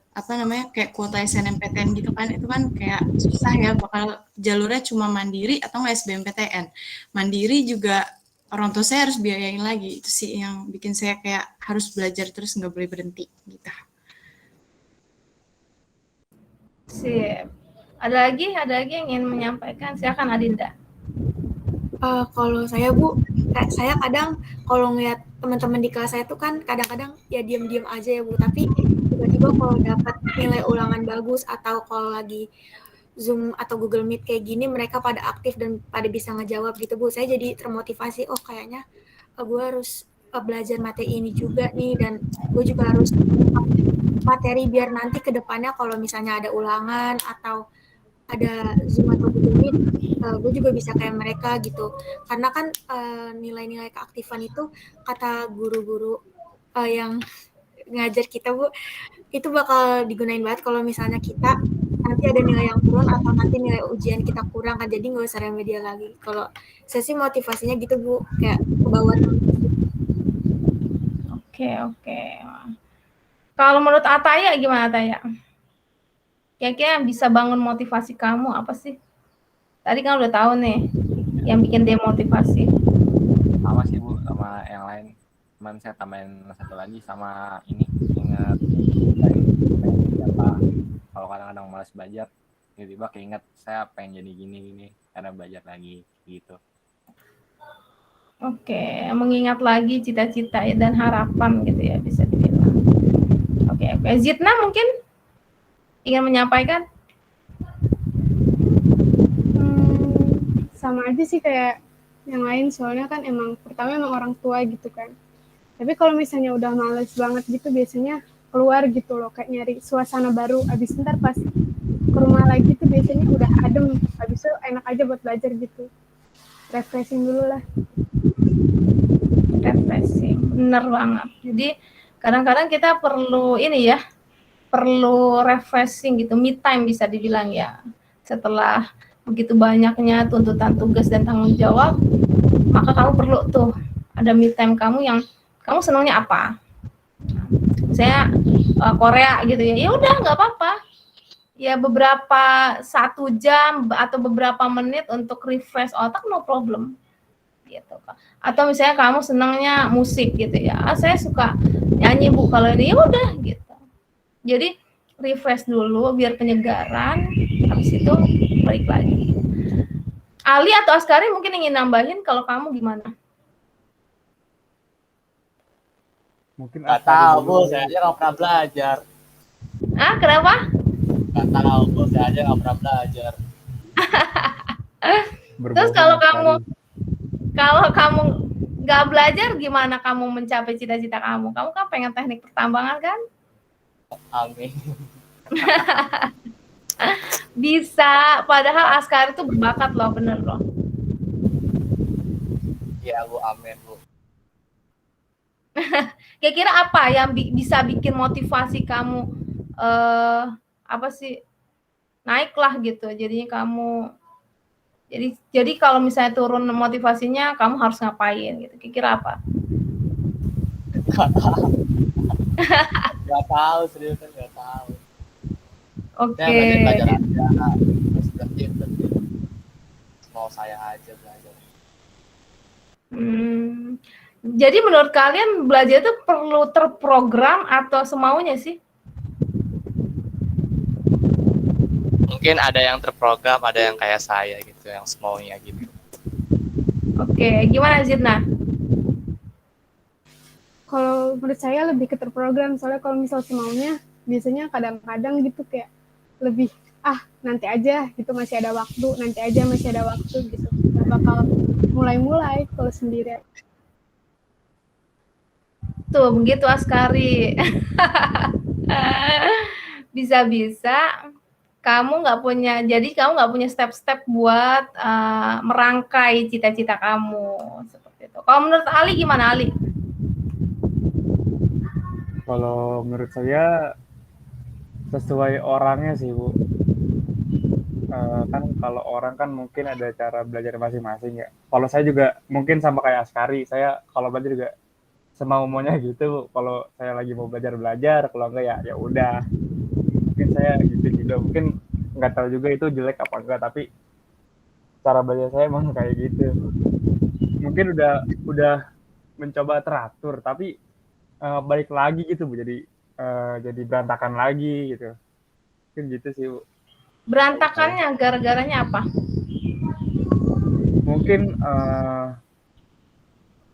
kayak kuota SNMPTN gitu kan, itu kan kayak susah ya, bakal jalurnya cuma mandiri atau nggak SBMPTN. Mandiri juga orang tua saya harus biayain lagi, itu sih yang bikin saya kayak harus belajar terus, nggak boleh berhenti gitu. Sip. Ada lagi yang ingin menyampaikan? Silakan Adinda. Kalau saya Bu, saya kadang kalau ngeliat teman-teman di kelas saya tuh kan kadang-kadang ya diam-diam aja ya Bu, tapi tiba-tiba kalau dapat nilai ulangan bagus atau kalau lagi Zoom atau Google Meet kayak gini mereka pada aktif dan pada bisa ngejawab gitu Bu, saya jadi termotivasi, oh kayaknya gue harus belajar materi ini juga nih, dan gue juga harus materi biar nanti ke depannya kalau misalnya ada ulangan atau ada Zoom atau Google Meet, gue juga bisa kayak mereka gitu. Karena kan nilai-nilai keaktifan itu kata guru-guru yang ngajar kita Bu, itu bakal digunain banget kalau misalnya kita nanti ada nilai yang turun atau nanti nilai ujian kita kurang kan, jadi nggak usah remedial lagi. Kalau saya sih motivasinya gitu Bu, kayak ke bawah. Oke. Kalau menurut Ataya gimana Ataya? Kira-kira yang bisa bangun motivasi kamu apa sih? Tadi kan udah tahu nih yang bikin demotivasi. Sama sih Bu, sama yang lain. Cuman saya tambahin satu lagi sama ini, ingat siapa. Kalau kadang-kadang malas belajar, tiba-tiba keinget saya pengen jadi gini karena belajar lagi gitu. Oke, mengingat lagi cita-cita dan harapan gitu ya, bisa dibilang. Oke. Zidna mungkin ingin menyampaikan? Sama aja sih kayak yang lain, soalnya kan emang orang tua gitu kan. Tapi kalau misalnya udah males banget gitu biasanya keluar gitu loh, kayak nyari suasana baru, abis ntar pas ke rumah lagi tuh biasanya udah adem, abis itu enak aja buat belajar gitu. Refreshing dulu lah. Refreshing. Bener banget. Jadi kadang-kadang kita perlu ini ya, perlu refreshing gitu, me time bisa dibilang ya. Setelah begitu banyaknya tuntutan tugas dan tanggung jawab, maka kamu perlu tuh ada me time kamu yang kamu senangnya apa. Saya Korea gitu ya, ya udah nggak apa-apa. Ya beberapa 1 jam atau beberapa menit untuk refresh otak, no problem. Gitu. Atau misalnya kamu senangnya musik gitu ya, saya suka nyanyi Bu, kalau ini ya udah gitu. Jadi refresh dulu biar penyegaran, habis itu balik lagi. Ali atau Askari mungkin ingin nambahin, kalau kamu gimana? Mungkin Nggak Askari tahu dulu. Bu, saya aja nggak pernah belajar. Kenapa? Nggak tahu Bu, saya aja nggak pernah belajar. Terus kalau kamu nggak belajar, gimana kamu mencapai cita-cita kamu? Kamu kan pengen teknik pertambangan kan? Amin. Bisa, padahal Askari itu berbakat loh, bener loh. Iya Bu, amin Bu. Kira-kira apa yang bisa bikin motivasi kamu apa sih, naiklah gitu, jadinya kamu jadi kalau misalnya turun motivasinya, kamu harus ngapain gitu, kira-kira apa? Nggak tahu, serius kan nggak tahu. Oke. Ya, belajar aja, terus berhenti. Mau saya aja belajar. Jadi menurut kalian belajar itu perlu terprogram atau semaunya sih? Mungkin ada yang terprogram, ada yang kayak saya gitu, yang semaunya gitu. Oke, gimana Zidna? Kalau menurut saya lebih ke terprogram, soalnya kalau misal semaunya, biasanya kadang-kadang gitu kayak lebih, nanti aja gitu, masih ada waktu, nanti aja masih ada waktu gitu. Gak bakal mulai-mulai kalau sendiri. Tuh, begitu Askari. Bisa-bisa kamu nggak punya step-step buat merangkai cita-cita kamu seperti itu. Kalau menurut Ali gimana, Ali? Kalau menurut saya sesuai orangnya sih Bu. Kan kalau orang kan mungkin ada cara belajar masing-masing ya. Kalau saya juga mungkin sama kayak Askari, saya kalau belajar juga semau-maunya gitu. Kalau saya lagi mau belajar, kalau enggak ya udah. Mungkin saya gitu juga, mungkin nggak tahu juga itu jelek apa enggak, tapi cara belajar saya emang kayak gitu. Mungkin udah mencoba teratur, tapi balik lagi gitu Bu, jadi berantakan lagi gitu. Mungkin gitu sih Bu. Berantakannya gara-garanya apa? Mungkin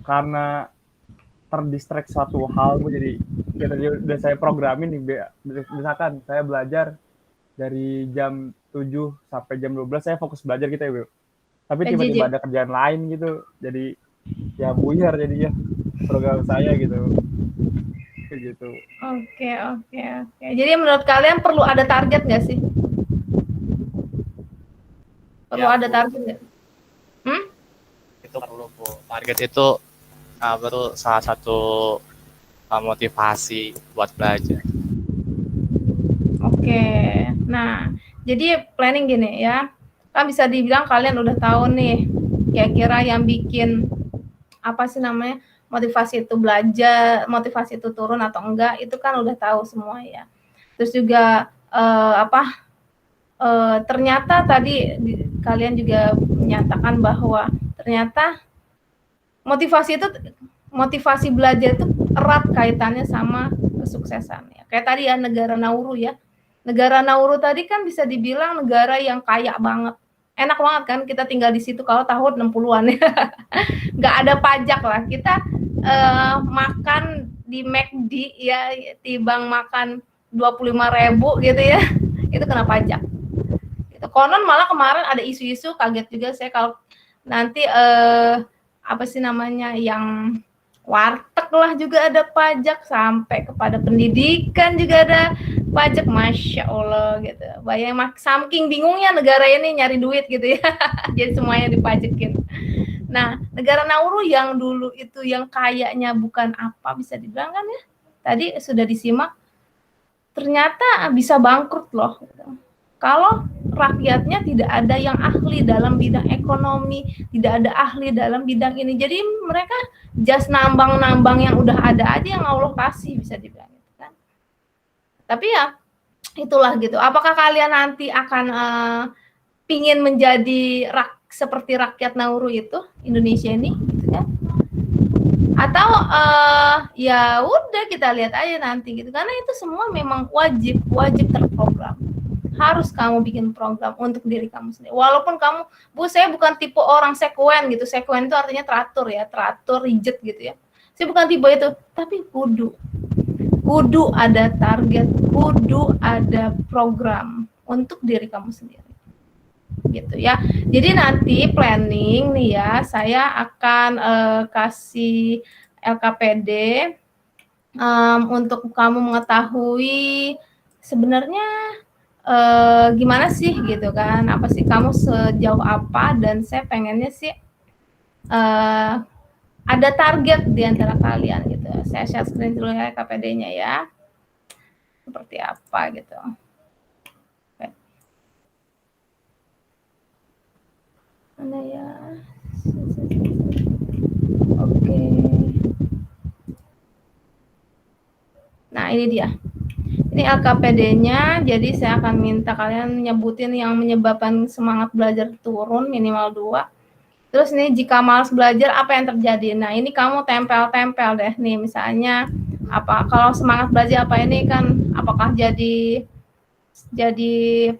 karena terdistract suatu hal Bu, jadi udah saya programin nih, misalkan saya belajar dari jam 7 sampai jam 12 saya fokus belajar gitu ya Bu. Tapi tiba-tiba ada kerjaan lain gitu, jadi ya buyar jadinya program saya gitu. Gitu. Oke. Jadi menurut kalian perlu ada target nggak sih? Perlu ada target nggak? Itu perlu Bu. Target itu baru salah satu motivasi buat belajar. Oke. Nah, jadi planning gini ya. Kan bisa dibilang kalian udah tahu nih kira-kira yang bikin apa sih namanya, motivasi itu belajar, motivasi itu turun atau enggak, itu kan udah tahu semua ya. Terus juga ternyata tadi kalian juga menyatakan bahwa ternyata motivasi belajar itu erat kaitannya sama kesuksesan ya. Kayak tadi ya, negara Nauru ya. Negara Nauru tadi kan bisa dibilang negara yang kaya banget. Enak banget kan kita tinggal di situ kalau tahun 60-an ya. Nggak ada pajak lah. Kita makan di McD ya, tibang makan 25.000 gitu ya. Itu kena pajak. Gitu. Konon malah kemarin ada isu-isu, kaget juga saya kalau nanti apa sih namanya, yang warteg lah juga ada pajak, sampai kepada pendidikan juga ada pajak, Masya Allah gitu. Bayang saking bingungnya negara ini nyari duit gitu ya. Jadi semuanya dipajekin. Nah, negara Nauru yang dulu itu yang kayaknya bukan apa bisa dibilang kan ya, tadi sudah disimak, ternyata bisa bangkrut loh. Kalau rakyatnya tidak ada yang ahli dalam bidang ekonomi, tidak ada ahli dalam bidang ini. Jadi mereka just nambang-nambang yang udah ada aja yang Allah kasih bisa dibilang gitu kan. Tapi ya itulah gitu. Apakah kalian nanti akan pingin menjadi seperti rakyat Nauru itu, Indonesia ini gitu kan? Atau ya udah kita lihat aja nanti gitu. Karena itu semua memang wajib terprogram. Harus kamu bikin program untuk diri kamu sendiri. Walaupun kamu, Bu, saya bukan tipe orang sekuen gitu. Sekuen itu artinya teratur ya, teratur, rigid gitu ya. Saya bukan tipe itu, tapi kudu ada target, kudu ada program untuk diri kamu sendiri. Gitu ya. Jadi nanti planning nih ya, saya akan kasih LKPD untuk kamu mengetahui sebenarnya gimana sih gitu kan, apa sih kamu sejauh apa, dan saya pengennya sih ada target di antara kalian gitu. Saya share screen dulu ya KPD-nya ya, seperti apa gitu. Mana ya? Oke. Nah ini dia. Ini LKPD-nya, jadi saya akan minta kalian nyebutin yang menyebabkan semangat belajar turun minimal 2. Terus nih jika malas belajar apa yang terjadi? Nah ini kamu tempel-tempel deh nih, misalnya apa kalau semangat belajar apa ini kan, apakah jadi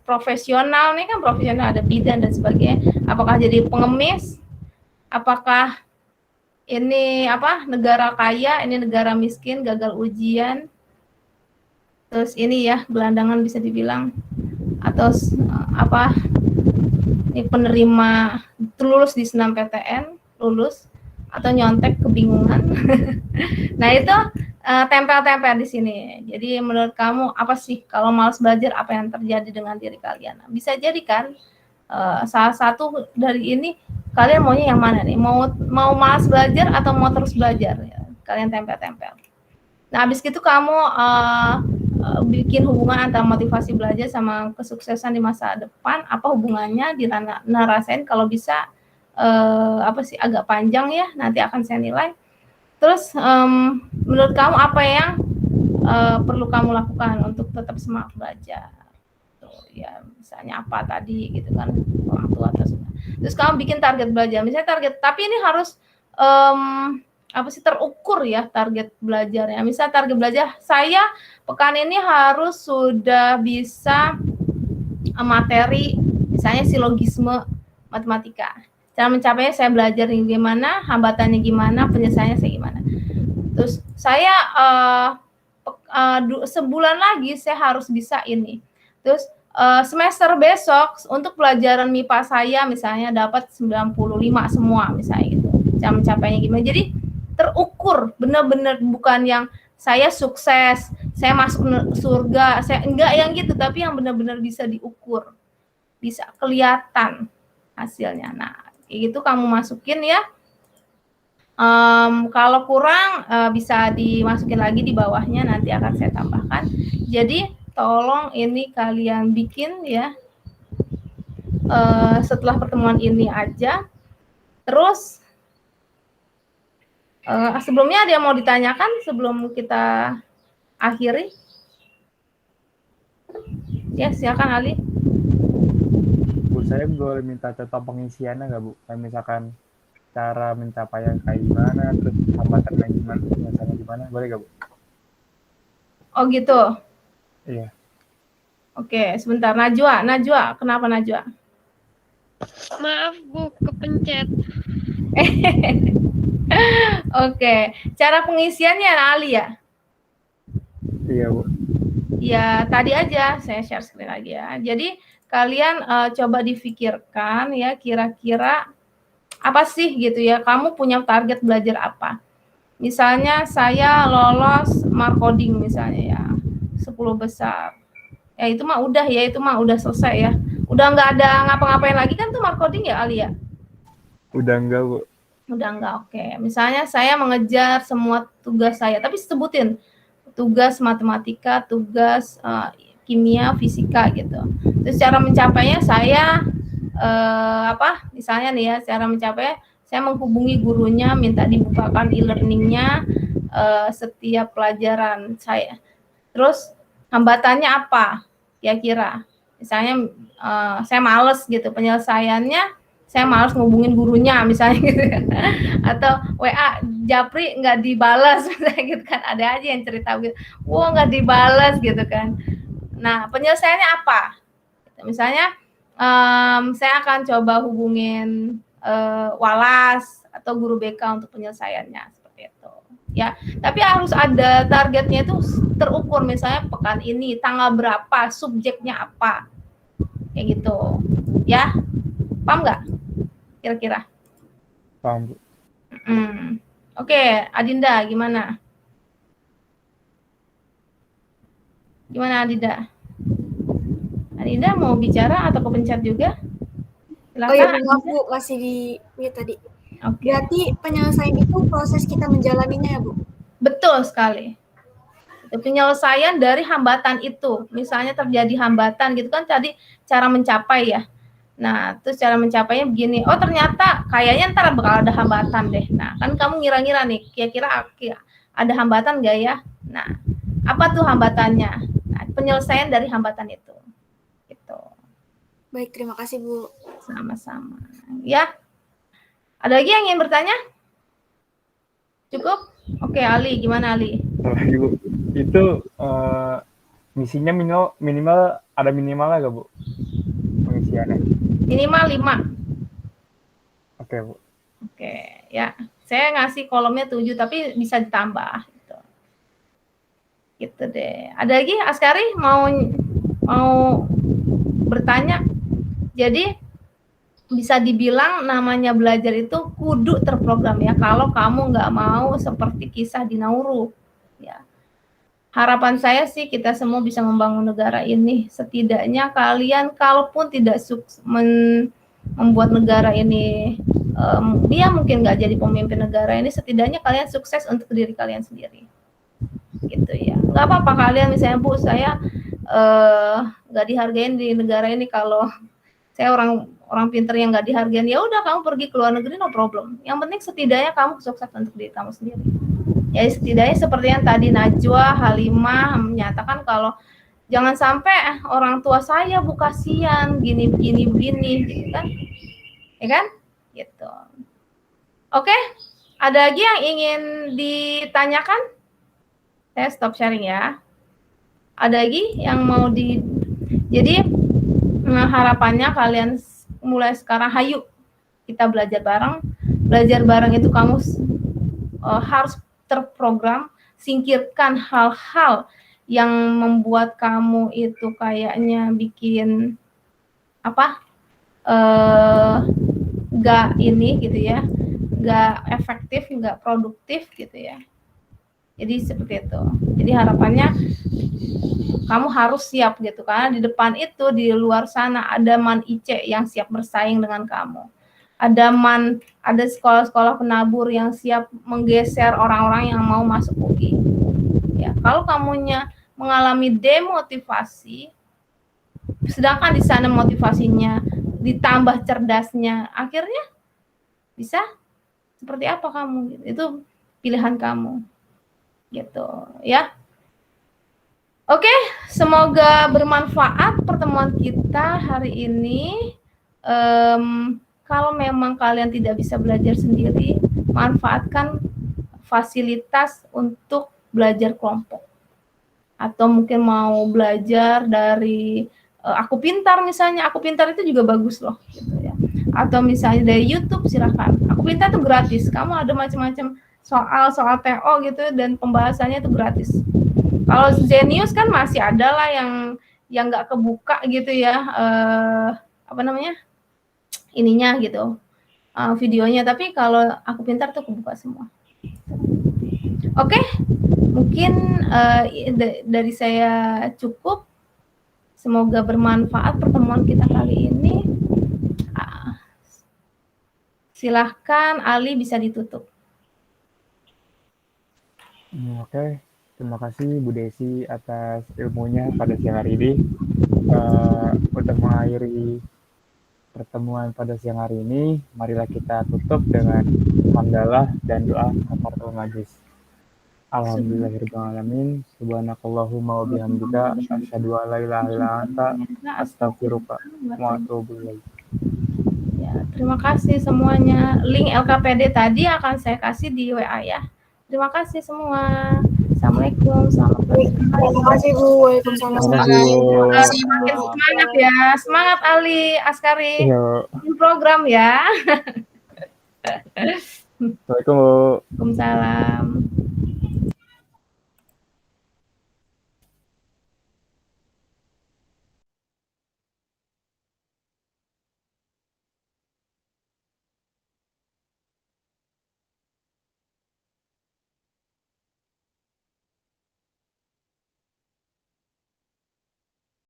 profesional nih kan, profesional ada bidan dan sebagainya. Apakah jadi pengemis? Apakah ini apa negara kaya, ini negara miskin, gagal ujian? Terus ini ya gelandangan bisa dibilang, atau apa ini penerima lulus di senam PTN lulus, atau nyontek kebingungan. Nah itu tempel-tempel di sini. Jadi menurut kamu apa sih kalau malas belajar, apa yang terjadi dengan diri kalian? Nah, bisa jadi kan salah satu dari ini kalian maunya yang mana nih? Mau malas belajar atau mau terus belajar? Ya, kalian tempel-tempel. Nah habis itu kamu bikin hubungan antara motivasi belajar sama kesuksesan di masa depan. Apa hubungannya? Dinarasain kalau bisa apa sih agak panjang ya, nanti akan saya nilai. Terus menurut kamu apa yang perlu kamu lakukan untuk tetap semangat belajar? Tuh, ya misalnya apa tadi gitu kan, orang tua atau semua. Terus kamu bikin target belajar, misalnya target, tapi ini harus apa sih terukur ya target belajarnya. Misal target belajar saya pekan ini harus sudah bisa materi, misalnya silogisme matematika. Cara mencapainya saya belajar gimana, hambatannya gimana, penyelesaiannya saya gimana. Terus saya sebulan lagi saya harus bisa ini. Terus semester besok untuk pelajaran MIPA saya misalnya dapat 95 semua misalnya gitu. Cara mencapainya gimana. Jadi terukur, benar-benar bukan yang saya sukses, saya masuk surga, saya enggak yang gitu, tapi yang benar-benar bisa diukur, bisa kelihatan hasilnya. Nah, kayak gitu kamu masukin ya. Kalau kurang bisa dimasukin lagi di bawahnya, nanti akan saya tambahkan. Jadi tolong ini kalian bikin ya setelah pertemuan ini aja. Terus sebelumnya ada yang mau ditanyakan sebelum kita akhiri? Ya, silakan Ali. Bu, saya boleh minta contoh pengisiannya nggak, Bu? Kayak misalkan cara mencapainya kayak gimana, terus hambatannya gimana, penyelesaiannya gimana, boleh nggak, Bu? Oh gitu? Iya. Oke, sebentar. Najwa, kenapa Najwa? Maaf Bu, kepencet. Oke, cara pengisiannya Ali ya? Iya, Bu. Ya, tadi aja saya share screen lagi ya. Jadi kalian coba difikirkan ya, kira-kira apa sih gitu ya, kamu punya target belajar apa? Misalnya saya lolos markoding misalnya ya, 10 besar. Ya itu mah udah ya, itu mah udah selesai ya. Udah nggak ada ngapa-ngapain lagi kan tuh markoding ya Ali ya? Udah enggak, Bu. Udah enggak, oke. Misalnya saya mengejar semua tugas saya, tapi sebutin tugas matematika, tugas kimia, fisika gitu. Terus cara mencapainya saya misalnya nih ya, cara mencapainya saya menghubungi gurunya, minta dibukakan e-learningnya setiap pelajaran saya. Terus hambatannya apa? Kira-kira. Misalnya saya males gitu penyelesaiannya, saya males ngubungin gurunya misalnya gitu kan. Atau WA Japri nggak dibalas misalnya gitu kan. Ada aja yang cerita gitu, wah nggak dibalas gitu kan. Nah penyelesaiannya apa? Misalnya saya akan coba hubungin Walas atau guru BK untuk penyelesaiannya seperti itu. Ya, tapi harus ada targetnya itu terukur, misalnya pekan ini tanggal berapa, subjeknya apa, kayak gitu. Ya, paham nggak? Kira-kira? Paham, Bu. Oke, Adinda, gimana? Gimana Adinda? Adinda mau bicara atau kepencet juga? Silakan. Oh iya, maaf Bu, masih di mute tadi. Okay. Berarti penyelesaian itu proses kita menjalaninya ya Bu? Betul sekali. Penyelesaian dari hambatan itu. Misalnya terjadi hambatan gitu kan tadi cara mencapai ya. Nah, terus cara mencapainya begini. Oh, ternyata kayaknya ntar bakal ada hambatan deh. Nah, kan kamu ngira-ngira nih, kira-kira ada hambatan nggak ya? Nah, apa tuh hambatannya? Nah, penyelesaian dari hambatan itu. Gitu. Baik, terima kasih Bu. Sama-sama. Ya. Ada lagi yang ingin bertanya? Cukup? Oke, Ali, gimana Ali? Ibu, itu misinya minimal ada minimalnya nggak Bu? Pengisiannya? Minimal 5. Oke, Bu. Oke, ya. Saya ngasih kolomnya 7, tapi bisa ditambah. Gitu deh. Ada lagi, Askari mau bertanya? Jadi, bisa dibilang namanya belajar itu kudu terprogram ya. Kalau kamu nggak mau seperti kisah di Nauru, ya. Harapan saya sih kita semua bisa membangun negara ini. Setidaknya kalian kalaupun tidak membuat negara ini, dia mungkin nggak jadi pemimpin negara ini, setidaknya kalian sukses untuk diri kalian sendiri. Gitu ya. Nggak apa-apa kalian misalnya, Bu, saya nggak dihargain di negara ini, kalau saya orang pinter yang nggak dihargain, ya udah kamu pergi ke luar negeri, no problem. Yang penting setidaknya kamu sukses untuk diri kamu sendiri. Ya setidaknya seperti yang tadi Najwa, Halimah menyatakan kalau jangan sampai orang tua saya Bu kasihan gini gitu kan. Ya kan? Gitu. Oke, ada lagi yang ingin ditanyakan? Saya stop sharing ya. Ada lagi yang mau jadi harapannya kalian mulai sekarang, hayu kita belajar bareng. Belajar bareng itu kamu harus terprogram, singkirkan hal-hal yang membuat kamu itu kayaknya bikin nggak ini gitu ya, nggak efektif, nggak produktif gitu ya. Jadi seperti itu. Jadi harapannya kamu harus siap gitu, karena di depan itu, di luar sana ada man IC yang siap bersaing dengan kamu. Ada sekolah-sekolah penabur yang siap menggeser orang-orang yang mau masuk UI. Ya, kalau kamunya mengalami demotivasi, sedangkan di sana motivasinya ditambah cerdasnya, akhirnya bisa seperti apa kamu? Itu pilihan kamu. Gitu, ya. Oke, semoga bermanfaat pertemuan kita hari ini. Kalau memang kalian tidak bisa belajar sendiri, manfaatkan fasilitas untuk belajar kelompok. Atau mungkin mau belajar dari Aku Pintar misalnya, Aku Pintar itu juga bagus loh, gitu ya. Atau misalnya dari YouTube, silakan. Aku Pintar itu gratis, kamu ada macam-macam soal TO gitu, dan pembahasannya itu gratis. Kalau Zenius kan masih ada lah yang nggak kebuka gitu ya, ininya gitu, videonya. Tapi kalau Aku Pintar tuh kebuka semua. Oke, mungkin dari saya cukup. Semoga bermanfaat pertemuan kita kali ini. Silahkan Ali bisa ditutup. Oke, terima kasih Bu Desi atas ilmunya pada siang hari ini. Untuk mengakhiri pertemuan pada siang hari ini, marilah kita tutup dengan hamdalah dan doa kafaratul majlis. Alhamdulillahirrahmanirrahim. Subhanakallahumma wa bihamdika asyhadu an la ilaha illa anta astaghfiruka wa atubu ilaik. Ya, terima kasih semuanya. Link LKPD tadi akan saya kasih di WA ya. Terima kasih semua. Assalamualaikum. Terima kasih Bu. Waalaikumsalam. Terima kasih, Bu. Makin semangat ya. Semangat Ali, Askari. Yo. Bikin program ya. Assalamualaikum, Bu. Waalaikumsalam.